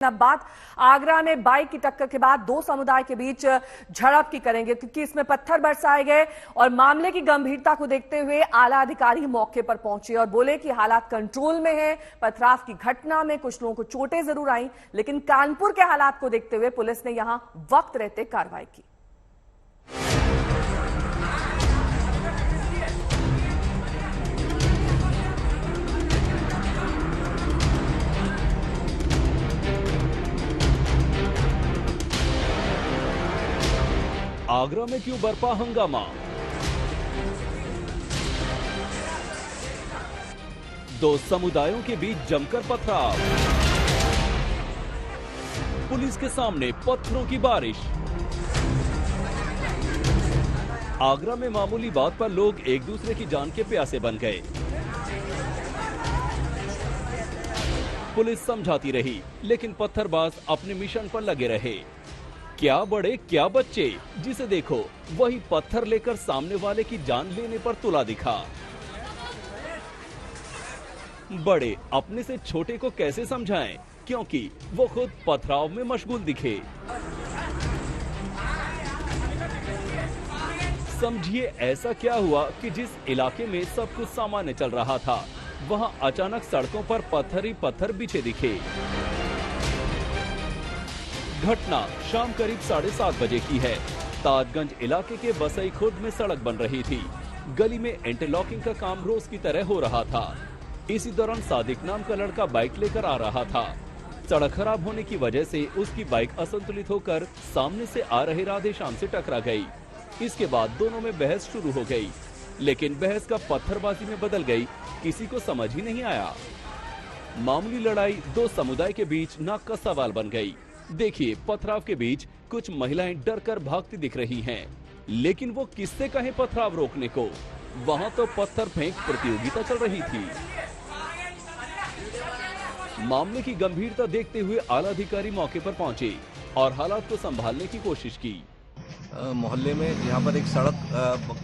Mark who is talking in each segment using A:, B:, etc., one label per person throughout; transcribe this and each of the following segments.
A: अब बात आगरा में बाइक की टक्कर के बाद दो समुदाय के बीच झड़प की करेंगे, क्योंकि इसमें पत्थर बरसाए गए और मामले की गंभीरता को देखते हुए आला अधिकारी मौके पर पहुंचे और बोले कि हालात कंट्रोल में है। पथराव की घटना में कुछ लोगों को चोटें जरूर आई, लेकिन कानपुर के हालात को देखते हुए पुलिस ने यहां वक्त रहते कार्रवाई की।
B: आगरा में क्यों बरपा हंगामा? दो समुदायों के बीच जमकर पथराव, पुलिस के सामने पत्थरों की बारिश। आगरा में मामूली बात पर लोग एक दूसरे की जान के प्यासे बन गए। पुलिस समझाती रही, लेकिन पत्थरबाज अपने मिशन पर लगे रहे। क्या बड़े क्या बच्चे, जिसे देखो वही पत्थर लेकर सामने वाले की जान लेने पर तुला दिखा। बड़े अपने से छोटे को कैसे समझाएं, क्योंकि वो खुद पथराव में मशगूल दिखे। समझिए ऐसा क्या हुआ कि जिस इलाके में सब कुछ सामान्य चल रहा था, वहां अचानक सड़कों पर पत्थर ही पत्थर बिछे दिखे। घटना शाम करीब 7:30 बजे की है। ताजगंज इलाके के बसई खुर्द में सड़क बन रही थी। गली में इंटरलॉकिंग का काम रोज की तरह हो रहा था। इसी दौरान सादिक नाम का लड़का बाइक लेकर आ रहा था। सड़क खराब होने की वजह से उसकी बाइक असंतुलित होकर सामने से आ रहे राधेश्याम से टकरा गई। इसके बाद दोनों में बहस शुरू हो गई, लेकिन बहस का पत्थरबाजी में बदल गई, किसी को समझ ही नहीं आया। मामूली लड़ाई दो समुदाय के बीच नाक का सवाल बन गई। देखिए, पथराव के बीच कुछ महिलाएं डरकर भागती दिख रही हैं, लेकिन वो किससे कहें पथराव रोकने को? वहां तो पत्थर फेंक प्रतियोगिता चल रही थी। मामले की गंभीरता देखते हुए आला अधिकारी मौके पर पहुंचे और हालात को संभालने की कोशिश की।
C: मोहल्ले में यहाँ पर एक सड़क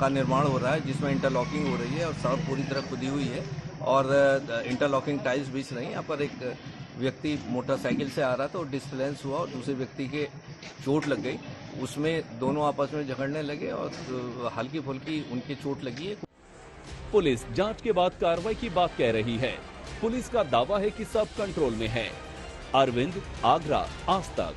C: का निर्माण हो रहा है, जिसमें इंटरलॉकिंग हो रही है और सड़क पूरी तरह खुदी हुई है और इंटरलॉकिंग टाइल्स बिछ रही हैं। यहाँ पर एक व्यक्ति मोटरसाइकिल से आ रहा था और डिस्टर्बेंस हुआ और दूसरे व्यक्ति के चोट लग गई। उसमें दोनों आपस में झगड़ने लगे और हल्की फुल्की उनकी चोट लगी है।
B: पुलिस जांच के बाद कार्रवाई की बात कह रही है। पुलिस का दावा है कि सब कंट्रोल में है। अरविंद, आगरा, आज तक।